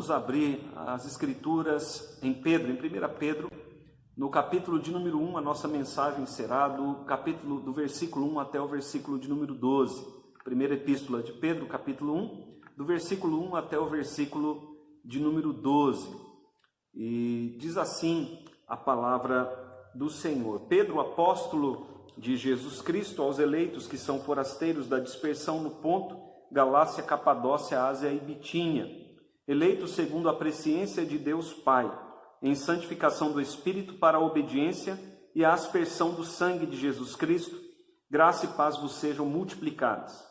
vamos abrir as Escrituras em Pedro, em 1 Pedro, no capítulo de número 1, a nossa mensagem será do versículo 1 até o versículo de número 12. Primeira Epístola de Pedro, capítulo 1, do versículo 1 até o versículo de número 12. E diz assim a palavra do Senhor. Pedro, apóstolo de Jesus Cristo, aos eleitos que são forasteiros da dispersão no Ponto, Galácia, Capadócia, Ásia e Bitínia, eleitos segundo a presciência de Deus Pai, em santificação do Espírito para a obediência e a aspersão do sangue de Jesus Cristo, graça e paz vos sejam multiplicadas.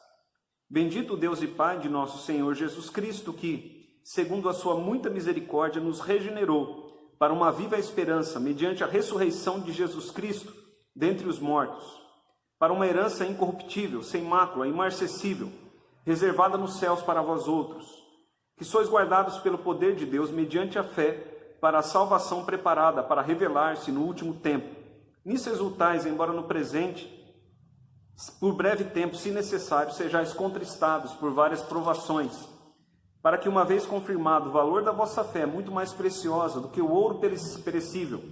Bendito o Deus e Pai de nosso Senhor Jesus Cristo, que, segundo a sua muita misericórdia, nos regenerou para uma viva esperança, mediante a ressurreição de Jesus Cristo dentre os mortos, para uma herança incorruptível, sem mácula, imarcessível, reservada nos céus para vós outros, que sois guardados pelo poder de Deus mediante a fé, para a salvação preparada para revelar-se no último tempo. Nisso exultais, embora no presente, por breve tempo, se necessário, sejais contristados por várias provações, para que, uma vez confirmado o valor da vossa fé, muito mais preciosa do que o ouro perecível,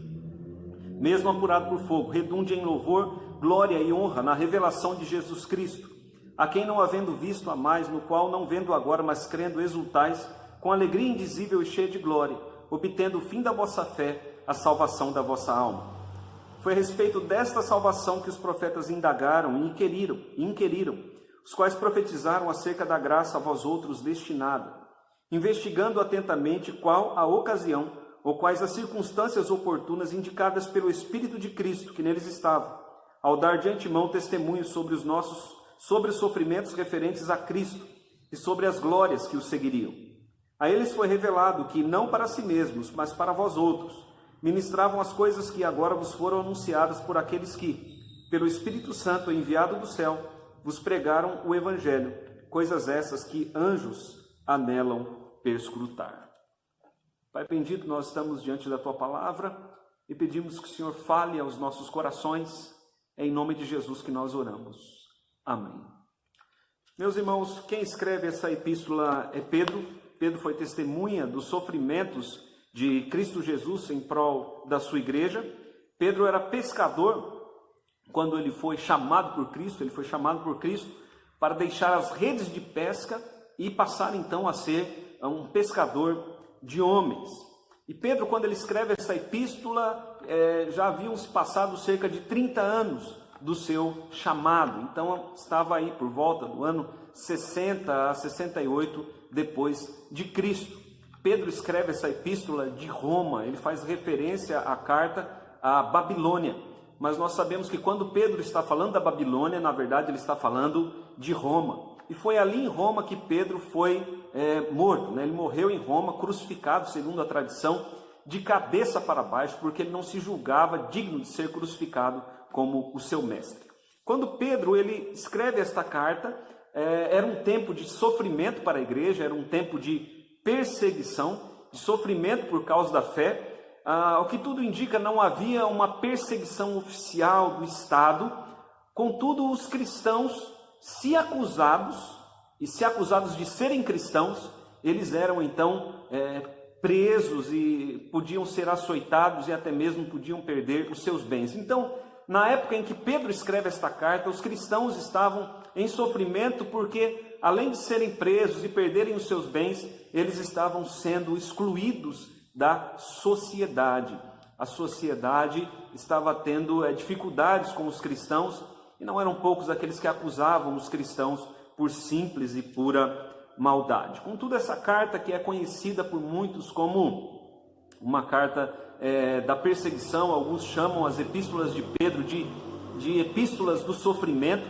mesmo apurado por fogo, redunde em louvor, glória e honra na revelação de Jesus Cristo, a quem não havendo visto a mais, no qual não vendo agora, mas crendo exultais, com alegria indizível e cheia de glória, obtendo o fim da vossa fé, a salvação da vossa alma. Foi a respeito desta salvação que os profetas indagaram e inquiriram, os quais profetizaram acerca da graça a vós outros destinada, investigando atentamente qual a ocasião, ou quais as circunstâncias oportunas indicadas pelo Espírito de Cristo que neles estava, ao dar de antemão testemunho sobre os sofrimentos referentes a Cristo e sobre as glórias que os seguiriam. A eles foi revelado que, não para si mesmos, mas para vós outros, ministravam as coisas que agora vos foram anunciadas por aqueles que, pelo Espírito Santo enviado do céu, vos pregaram o Evangelho, coisas essas que anjos anelam perscrutar. Pai bendito, nós estamos diante da Tua palavra e pedimos que o Senhor fale aos nossos corações, é em nome de Jesus que nós oramos. Amém. Meus irmãos, quem escreve essa epístola é Pedro. Pedro foi testemunha dos sofrimentos de Cristo Jesus em prol da sua igreja. Pedro era pescador quando ele foi chamado por Cristo, para deixar as redes de pesca e passar então a ser um pescador de homens. E Pedro, quando ele escreve essa epístola, já haviam se passado cerca de 30 anos do seu chamado. Então estava aí por volta do ano 60 a 68 depois de Cristo. Pedro escreve essa epístola de Roma, ele faz referência à carta à Babilônia, mas nós sabemos que quando Pedro está falando da Babilônia, na verdade ele está falando de Roma, e foi ali em Roma que Pedro foi morto, né? Ele morreu em Roma, crucificado, segundo a tradição, de cabeça para baixo, porque ele não se julgava digno de ser crucificado como o seu mestre. Quando Pedro ele escreve esta carta, era um tempo de sofrimento para a igreja, era um tempo de perseguição, de sofrimento por causa da fé. O que tudo indica, não havia uma perseguição oficial do Estado, contudo os cristãos, se acusados de serem cristãos, eles eram então presos e podiam ser açoitados e até mesmo podiam perder os seus bens. Então, na época em que Pedro escreve esta carta, os cristãos estavam em sofrimento porque, além de serem presos e perderem os seus bens, eles estavam sendo excluídos da sociedade. A sociedade estava tendo dificuldades com os cristãos, e não eram poucos aqueles que acusavam os cristãos por simples e pura maldade. Contudo, essa carta, que é conhecida por muitos como uma carta da perseguição, alguns chamam as epístolas de Pedro de epístolas do sofrimento,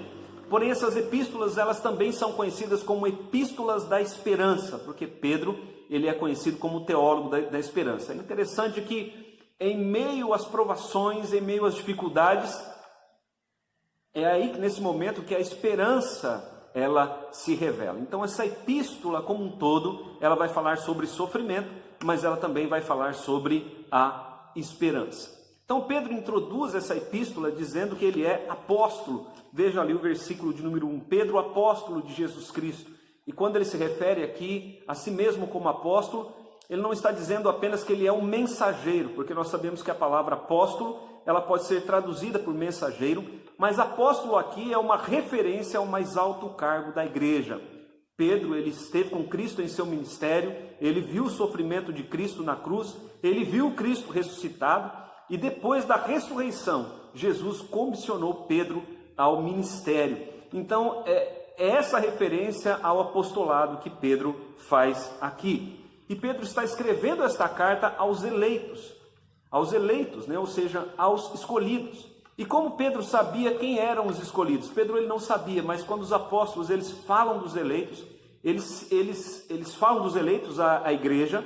porém essas epístolas elas também são conhecidas como epístolas da esperança, porque Pedro ele é conhecido como teólogo da esperança. É interessante que em meio às provações, em meio às dificuldades, é aí nesse momento que a esperança ela se revela. Então essa epístola como um todo, ela vai falar sobre sofrimento, mas ela também vai falar sobre a esperança. Então Pedro introduz essa epístola dizendo que ele é apóstolo. Veja ali o versículo de número 1, Pedro, apóstolo de Jesus Cristo. E quando ele se refere aqui a si mesmo como apóstolo, ele não está dizendo apenas que ele é um mensageiro, porque nós sabemos que a palavra apóstolo, ela pode ser traduzida por mensageiro, mas apóstolo aqui é uma referência ao mais alto cargo da igreja. Pedro, ele esteve com Cristo em seu ministério, ele viu o sofrimento de Cristo na cruz, ele viu Cristo ressuscitado, e depois da ressurreição, Jesus comissionou Pedro ao ministério. Então, é essa referência ao apostolado que Pedro faz aqui. E Pedro está escrevendo esta carta aos eleitos, né? Ou seja, aos escolhidos. E como Pedro sabia quem eram os escolhidos? Pedro ele não sabia, mas quando os apóstolos eles falam dos eleitos, eles falam dos eleitos à igreja,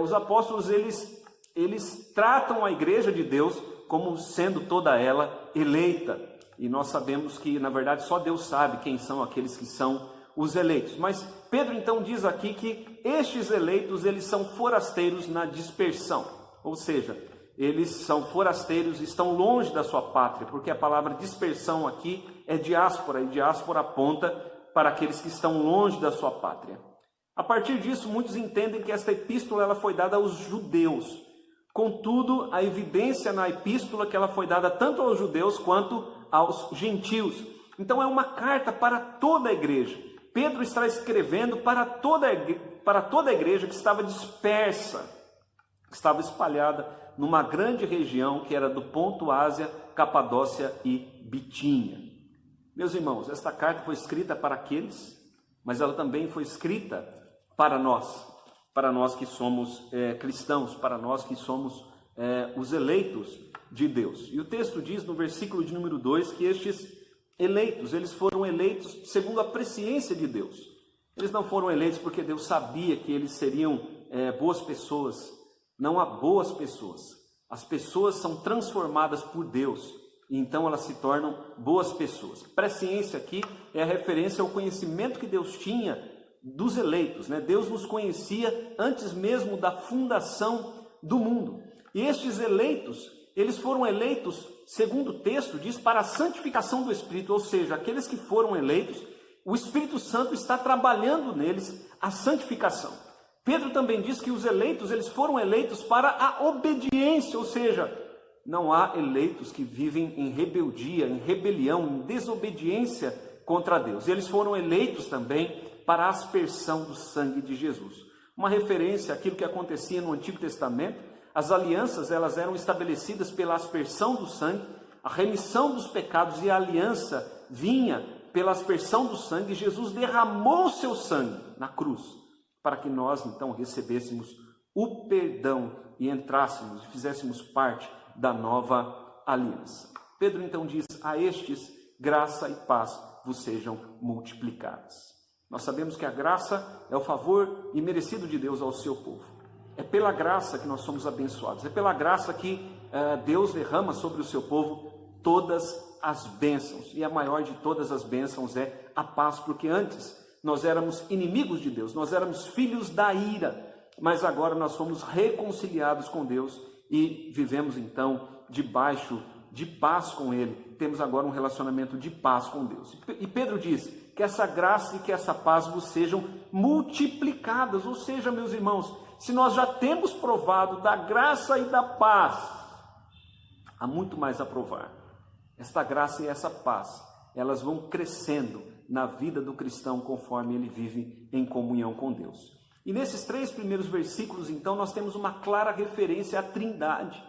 os apóstolos eles tratam a igreja de Deus como sendo toda ela eleita. E nós sabemos que, na verdade, só Deus sabe quem são aqueles que são os eleitos. Mas Pedro então diz aqui que estes eleitos, eles são forasteiros na dispersão. Ou seja, eles são forasteiros, estão longe da sua pátria, porque a palavra dispersão aqui é diáspora, e diáspora aponta para aqueles que estão longe da sua pátria. A partir disso, muitos entendem que esta epístola ela foi dada aos judeus. Contudo, a evidência na epístola que ela foi dada tanto aos judeus quanto aos gentios. Então é uma carta para toda a igreja. Pedro está escrevendo para toda a igreja que estava dispersa, que estava espalhada numa grande região que era do Ponto, Ásia, Capadócia e Bitínia. Meus irmãos, esta carta foi escrita para aqueles, mas ela também foi escrita para nós que somos cristãos, para nós que somos os eleitos de Deus. E o texto diz no versículo de número 2 que estes eleitos, eles foram eleitos segundo a presciência de Deus. Eles não foram eleitos porque Deus sabia que eles seriam boas pessoas. Não há boas pessoas. As pessoas são transformadas por Deus, e então elas se tornam boas pessoas. Presciência aqui é a referência ao conhecimento que Deus tinha dos eleitos, né? Deus nos conhecia antes mesmo da fundação do mundo. E estes eleitos, eles foram eleitos, segundo o texto diz, para a santificação do Espírito, ou seja, aqueles que foram eleitos, o Espírito Santo está trabalhando neles a santificação. Pedro também diz que os eleitos, eles foram eleitos para a obediência, ou seja, não há eleitos que vivem em rebeldia, em rebelião, em desobediência contra Deus. Eles foram eleitos também para a aspersão do sangue de Jesus. Uma referência àquilo que acontecia no Antigo Testamento. As alianças, elas eram estabelecidas pela aspersão do sangue, a remissão dos pecados, e a aliança vinha pela aspersão do sangue. Jesus derramou seu sangue na cruz, para que nós então recebêssemos o perdão e entrássemos e fizéssemos parte da nova aliança. Pedro então diz: a estes graça e paz vos sejam multiplicadas. Nós sabemos que a graça é o favor imerecido de Deus ao seu povo. É pela graça que nós somos abençoados. É pela graça que Deus derrama sobre o seu povo todas as bênçãos. E a maior de todas as bênçãos é a paz, porque antes nós éramos inimigos de Deus, nós éramos filhos da ira, mas agora nós fomos reconciliados com Deus e vivemos então debaixo de paz com Ele. Temos agora um relacionamento de paz com Deus. E Pedro diz que essa graça e que essa paz vos sejam multiplicadas, ou seja, meus irmãos, se nós já temos provado da graça e da paz, há muito mais a provar. Esta graça e essa paz, elas vão crescendo na vida do cristão conforme ele vive em comunhão com Deus. E nesses 3 primeiros versículos, então, nós temos uma clara referência à Trindade,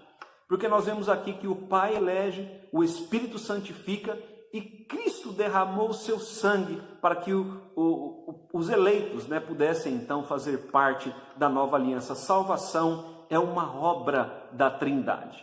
porque nós vemos aqui que o Pai elege, o Espírito santifica e Cristo derramou o seu sangue para que os eleitos, né, pudessem então fazer parte da nova aliança. Salvação é uma obra da Trindade.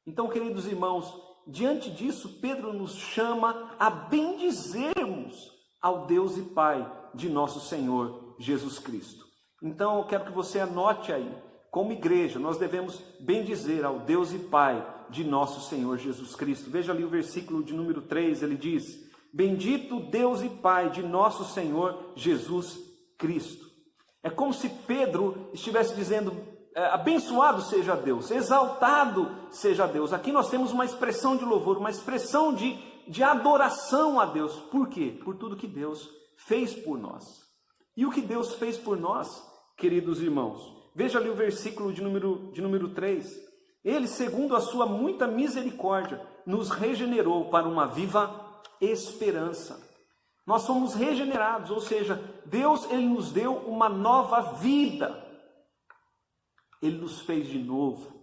Então, queridos irmãos, diante disso, Pedro nos chama a bendizermos ao Deus e Pai de nosso Senhor Jesus Cristo. Então, eu quero que você anote aí, como igreja, nós devemos bendizer ao Deus e Pai de nosso Senhor Jesus Cristo. Veja ali o versículo de número 3, ele diz: bendito Deus e Pai de nosso Senhor Jesus Cristo. É como se Pedro estivesse dizendo: abençoado seja Deus, exaltado seja Deus. Aqui nós temos uma expressão de louvor, uma expressão de adoração a Deus. Por quê? Por tudo que Deus fez por nós. E o que Deus fez por nós, queridos irmãos, Veja ali o versículo de número 3. Ele, segundo a sua muita misericórdia, nos regenerou para uma viva esperança. Nós somos regenerados, ou seja, Deus ele nos deu uma nova vida. Ele nos fez de novo.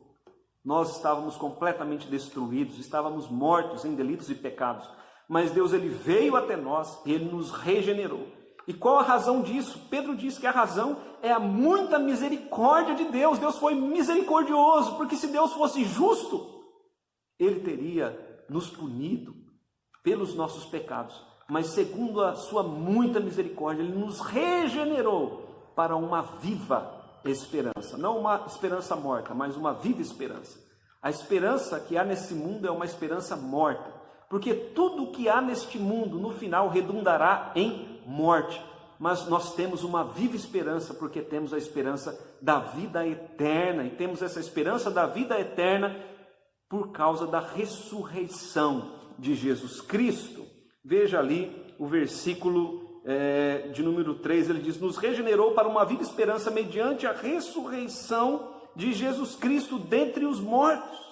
Nós estávamos completamente destruídos, estávamos mortos em delitos e pecados. Mas Deus ele veio até nós e ele nos regenerou. E qual a razão disso? Pedro diz que a razão é a muita misericórdia de Deus. Deus foi misericordioso, porque se Deus fosse justo, ele teria nos punido pelos nossos pecados. Mas segundo a sua muita misericórdia, ele nos regenerou para uma viva esperança. Não uma esperança morta, mas uma viva esperança. A esperança que há nesse mundo é uma esperança morta. Porque tudo o que há neste mundo, no final, redundará em morte. Mas nós temos uma viva esperança, porque temos a esperança da vida eterna. E temos essa esperança da vida eterna por causa da ressurreição de Jesus Cristo. Veja ali o versículo de número 3, ele diz: nos regenerou para uma viva esperança mediante a ressurreição de Jesus Cristo dentre os mortos.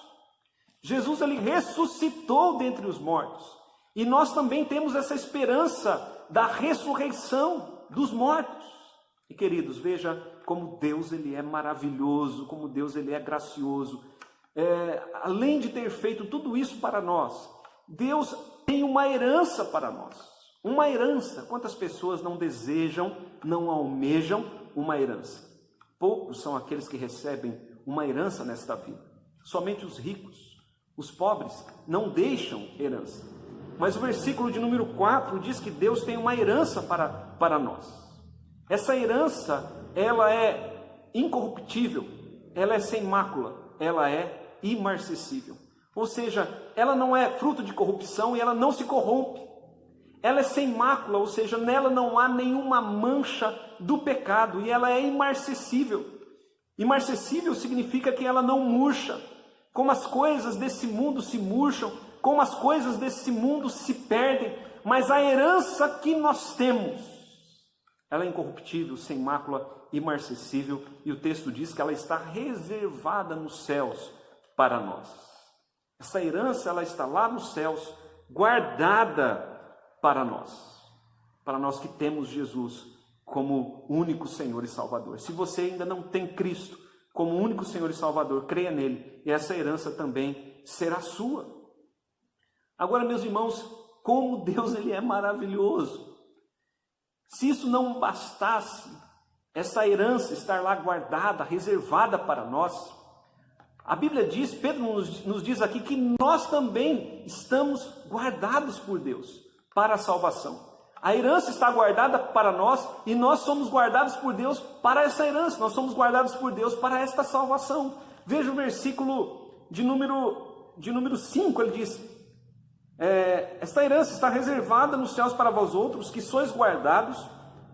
Jesus ele ressuscitou dentre os mortos. E nós também temos essa esperança da ressurreição dos mortos. E queridos, veja como Deus ele é maravilhoso, como Deus ele é gracioso. Além de ter feito tudo isso para nós, Deus tem uma herança para nós. Uma herança. Quantas pessoas não desejam, não almejam uma herança? Poucos são aqueles que recebem uma herança nesta vida. Somente os ricos. Os pobres não deixam herança. Mas o versículo de número 4 diz que Deus tem uma herança para nós. Essa herança, ela é incorruptível, ela é sem mácula, ela é imarcessível. Ou seja, ela não é fruto de corrupção e ela não se corrompe. Ela é sem mácula, ou seja, nela não há nenhuma mancha do pecado e ela é imarcessível. Imarcessível significa que ela não murcha. Como as coisas desse mundo se murcham, como as coisas desse mundo se perdem, mas a herança que nós temos, ela é incorruptível, sem mácula, imarcessível, e o texto diz que ela está reservada nos céus para nós. Essa herança, ela está lá nos céus, guardada para nós que temos Jesus como único Senhor e Salvador. Se você ainda não tem Cristo como único Senhor e Salvador, creia nele, e essa herança também será sua. Agora, meus irmãos, como Deus ele é maravilhoso. Se isso não bastasse, essa herança estar lá guardada, reservada para nós, a Bíblia diz, Pedro nos diz aqui, que nós também estamos guardados por Deus para a salvação. A herança está guardada para nós e nós somos guardados por Deus para essa herança. Nós somos guardados por Deus para esta salvação. Veja o versículo de número 5, ele diz: esta herança está reservada nos céus para vós outros, que sois guardados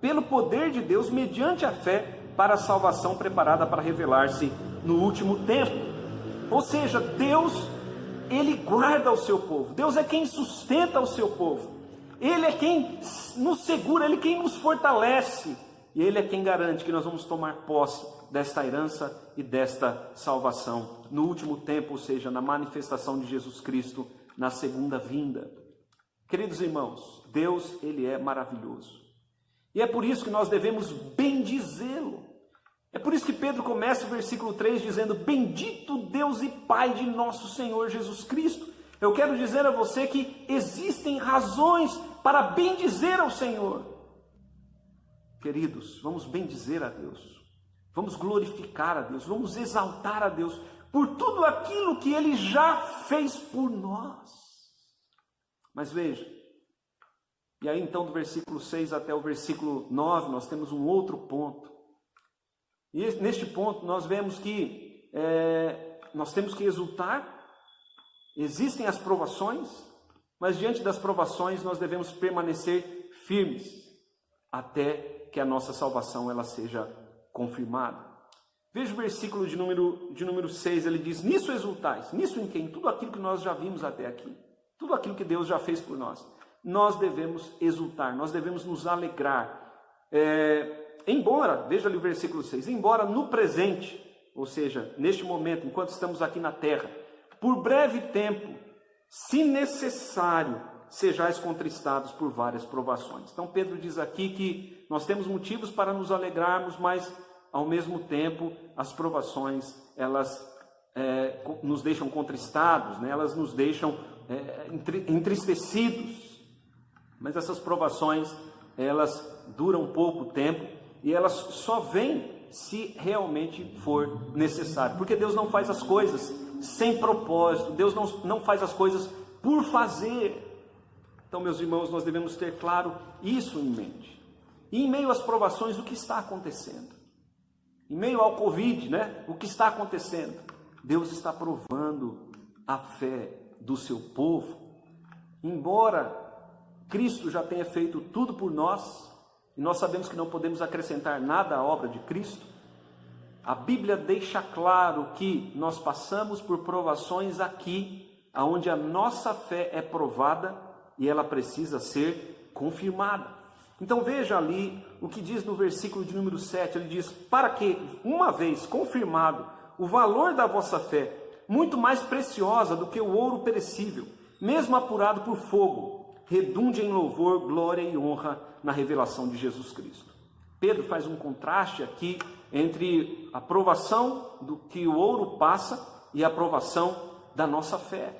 pelo poder de Deus, mediante a fé, para a salvação preparada para revelar-se no último tempo. Ou seja, Deus, ele guarda o seu povo. Deus é quem sustenta o seu povo. Ele é quem nos segura, Ele é quem nos fortalece. E Ele é quem garante que nós vamos tomar posse desta herança e desta salvação no último tempo, ou seja, na manifestação de Jesus Cristo na segunda vinda. Queridos irmãos, Deus, Ele é maravilhoso. E é por isso que nós devemos bendizê-lo. É por isso que Pedro começa o versículo 3 dizendo: bendito Deus e Pai de nosso Senhor Jesus Cristo. Eu quero dizer a você que existem razões para bendizer ao Senhor. Queridos, vamos bendizer a Deus, vamos glorificar a Deus, vamos exaltar a Deus por tudo aquilo que Ele já fez por nós. Mas veja, e aí então do versículo 6 até o versículo 9 nós temos um outro ponto. E neste ponto nós vemos que nós temos que exultar. Existem as provações, mas diante das provações nós devemos permanecer firmes até que a nossa salvação ela seja confirmada. Veja o versículo de número 6, ele diz: nisso exultais, nisso em quem? Tudo aquilo que nós já vimos até aqui, tudo aquilo que Deus já fez por nós, nós devemos exultar, nós devemos nos alegrar. embora, veja ali o versículo 6, embora no presente, ou seja, neste momento, enquanto estamos aqui na terra, por breve tempo, se necessário, sejais contristados por várias provações. Então Pedro diz aqui que nós temos motivos para nos alegrarmos, mas ao mesmo tempo as provações, elas nos deixam contristados, né? Elas nos deixam entristecidos. Mas essas provações, elas duram pouco tempo e elas só vêm se realmente for necessário. Porque Deus não faz as coisas sem propósito, Deus não faz as coisas por fazer. Então, meus irmãos, nós devemos ter claro isso em mente. E em meio às provações, o que está acontecendo? Em meio ao Covid, né? O que está acontecendo? Deus está provando a fé do seu povo. Embora Cristo já tenha feito tudo por nós, e nós sabemos que não podemos acrescentar nada à obra de Cristo, a Bíblia deixa claro que nós passamos por provações aqui, onde a nossa fé é provada e ela precisa ser confirmada. Então veja ali o que diz no versículo de número 7, ele diz: para que, uma vez confirmado o valor da vossa fé, muito mais preciosa do que o ouro perecível, mesmo apurado por fogo, redunde em louvor, glória e honra na revelação de Jesus Cristo. Pedro faz um contraste aqui entre a provação do que o ouro passa e a provação da nossa fé.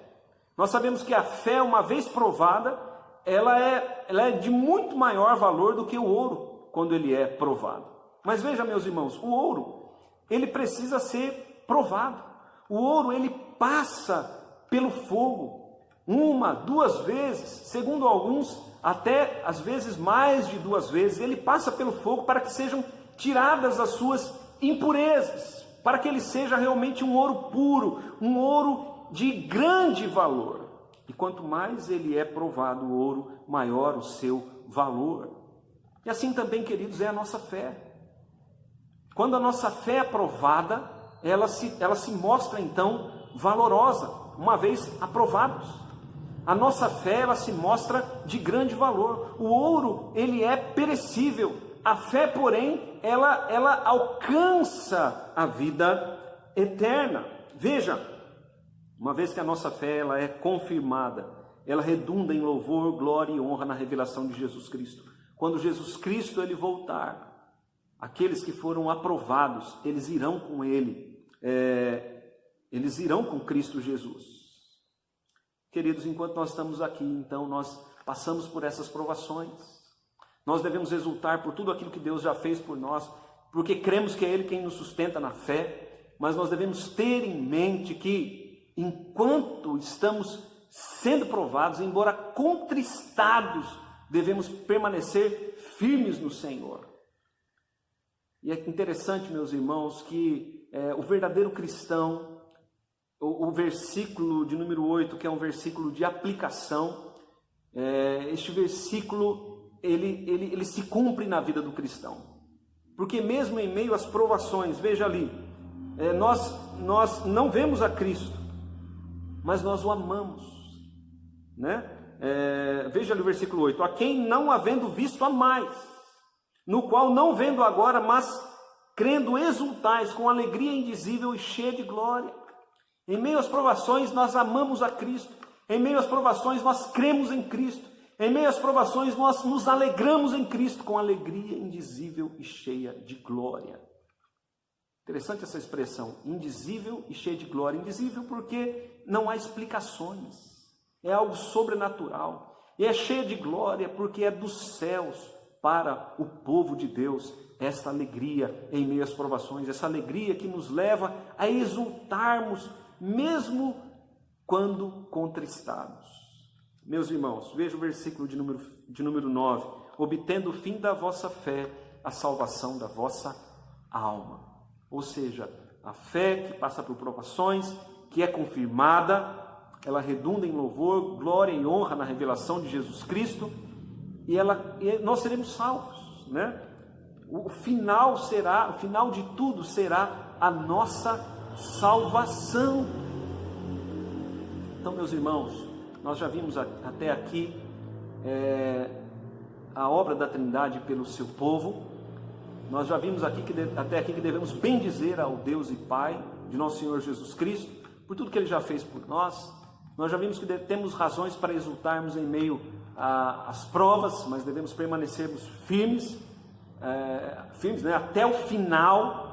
Nós sabemos que a fé, uma vez provada, ela é de muito maior valor do que o ouro quando ele é provado. Mas veja, meus irmãos, o ouro, ele precisa ser provado. O ouro, ele passa pelo fogo, uma, duas vezes, segundo alguns, até às vezes mais de duas vezes, ele passa pelo fogo para que sejam tiradas as suas impurezas, para que ele seja realmente um ouro puro, um ouro de grande valor. E quanto mais ele é provado, o ouro, maior o seu valor. E assim também, queridos, é a nossa fé. Quando a nossa fé é provada, ela se mostra então valorosa, uma vez aprovados. A nossa fé, ela se mostra de grande valor. O ouro, ele é perecível. A fé, porém, ela alcança a vida eterna. Veja, uma vez que a nossa fé ela é confirmada, ela redunda em louvor, glória e honra na revelação de Jesus Cristo. Quando Jesus Cristo ele voltar, aqueles que foram aprovados, eles irão com ele, eles irão com Cristo Jesus. Queridos, enquanto nós estamos aqui, então nós passamos por essas provações. Nós devemos exultar por tudo aquilo que Deus já fez por nós, porque cremos que é Ele quem nos sustenta na fé, mas nós devemos ter em mente que, enquanto estamos sendo provados, embora contristados, devemos permanecer firmes no Senhor. E é interessante, meus irmãos, que o verdadeiro cristão, o versículo de número 8, que é um versículo de aplicação, este versículo ele se cumpre na vida do cristão, porque mesmo em meio às provações, veja ali, nós não vemos a Cristo, mas nós o amamos, né? Veja ali o versículo 8: a quem não havendo visto amais, no qual não vendo agora, mas crendo exultais com alegria indizível e cheia de glória. Em meio às provações nós amamos a Cristo, em meio às provações nós cremos em Cristo, em meio às provações nós nos alegramos em Cristo com alegria indizível e cheia de glória. Interessante essa expressão, indizível e cheia de glória. Indizível porque não há explicações, é algo sobrenatural. E é cheia de glória porque é dos céus para o povo de Deus esta alegria em meio às provações, essa alegria que nos leva a exultarmos mesmo quando contristados. Meus irmãos, veja o versículo de número 9: obtendo o fim da vossa fé, a salvação da vossa alma. Ou seja, a fé que passa por provações, que é confirmada, ela redunda em louvor, glória e honra na revelação de Jesus Cristo, e nós seremos salvos, né? O final de tudo será a nossa salvação. Então, meus irmãos, nós já vimos até aqui a obra da Trindade pelo seu povo, Nós já vimos aqui até aqui que devemos bendizer ao Deus e Pai de nosso Senhor Jesus Cristo, por tudo que Ele já fez por nós. Nós já vimos que temos razões para exultarmos em meio às provas, mas devemos permanecermos firmes, né, até o final.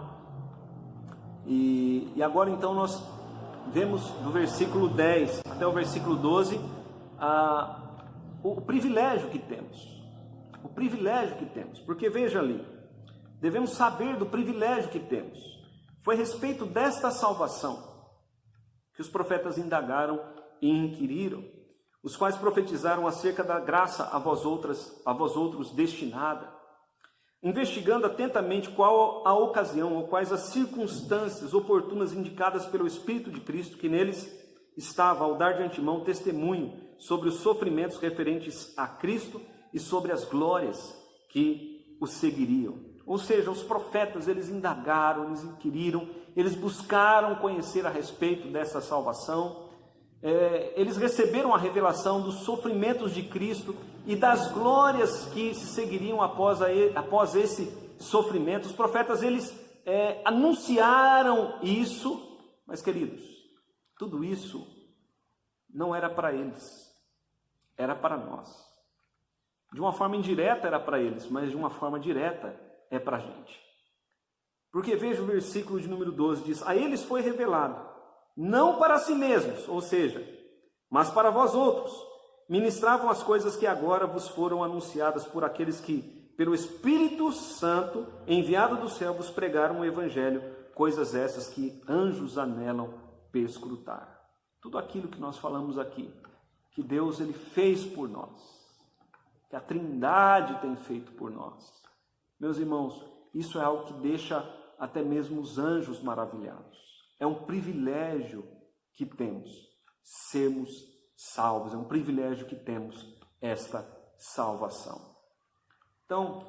E agora então nós vemos do versículo 10 até o versículo 12 o privilégio que temos. O privilégio que temos, porque veja ali, devemos saber do privilégio que temos. Foi a respeito desta salvação que os profetas indagaram e inquiriram, os quais profetizaram acerca da graça a vós outros destinada, investigando atentamente qual a ocasião ou quais as circunstâncias oportunas indicadas pelo Espírito de Cristo, que neles estava ao dar de antemão testemunho sobre os sofrimentos referentes a Cristo e sobre as glórias que o seguiriam. Ou seja, os profetas, eles indagaram, eles inquiriram, eles buscaram conhecer a respeito dessa salvação, eles receberam a revelação dos sofrimentos de Cristo e das glórias que se seguiriam após esse sofrimento. Os profetas, eles anunciaram isso, mas queridos, tudo isso não era para eles, era para nós. De uma forma indireta era para eles, mas de uma forma direta é para a gente. Porque veja o versículo de número 12, diz: a eles foi revelado, não para si mesmos, ou seja, mas para vós outros, ministravam as coisas que agora vos foram anunciadas por aqueles que, pelo Espírito Santo, enviado do céu, vos pregaram o Evangelho, coisas essas que anjos anelam perscrutar. Tudo aquilo que nós falamos aqui, que Deus ele fez por nós, que a Trindade tem feito por nós. Meus irmãos, isso é algo que deixa até mesmo os anjos maravilhados. É um privilégio que temos sermos salvos, é um privilégio que temos esta salvação. Então,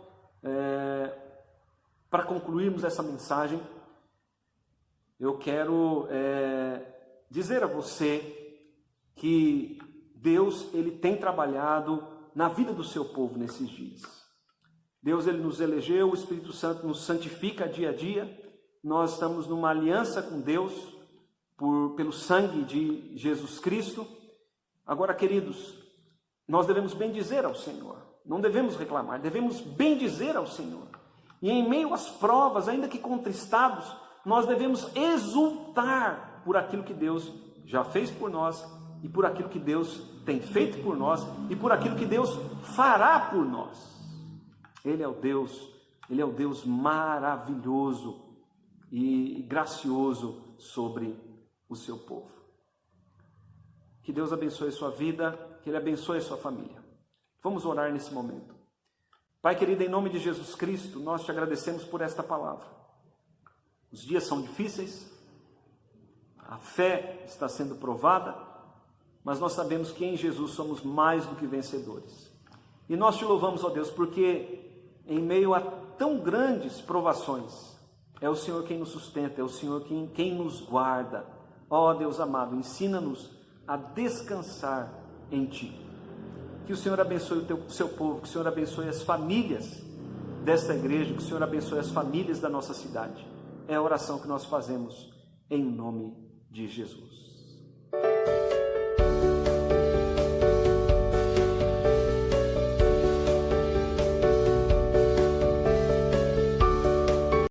para concluirmos essa mensagem, eu quero dizer a você que Deus ele tem trabalhado na vida do seu povo nesses dias. Deus ele nos elegeu, o Espírito Santo nos santifica dia a dia. Nós estamos numa aliança com Deus pelo sangue de Jesus Cristo. Agora, queridos, nós devemos bendizer ao Senhor. Não devemos reclamar, devemos bendizer ao Senhor. E em meio às provas, ainda que contristados, nós devemos exultar por aquilo que Deus já fez por nós e por aquilo que Deus tem feito por nós e por aquilo que Deus fará por nós. Ele é o Deus maravilhoso e gracioso sobre o seu povo. Que Deus abençoe a sua vida, que Ele abençoe a sua família. Vamos orar nesse momento. Pai querido, em nome de Jesus Cristo, nós te agradecemos por esta palavra. Os dias são difíceis, a fé está sendo provada, mas nós sabemos que em Jesus somos mais do que vencedores. E nós te louvamos, ó Deus, porque em meio a tão grandes provações, é o Senhor quem nos sustenta, é o Senhor quem nos guarda. Ó Deus amado, ensina-nos a descansar em Ti. Que o Senhor abençoe o seu povo, que o Senhor abençoe as famílias desta igreja, que o Senhor abençoe as famílias da nossa cidade. É a oração que nós fazemos em nome de Jesus.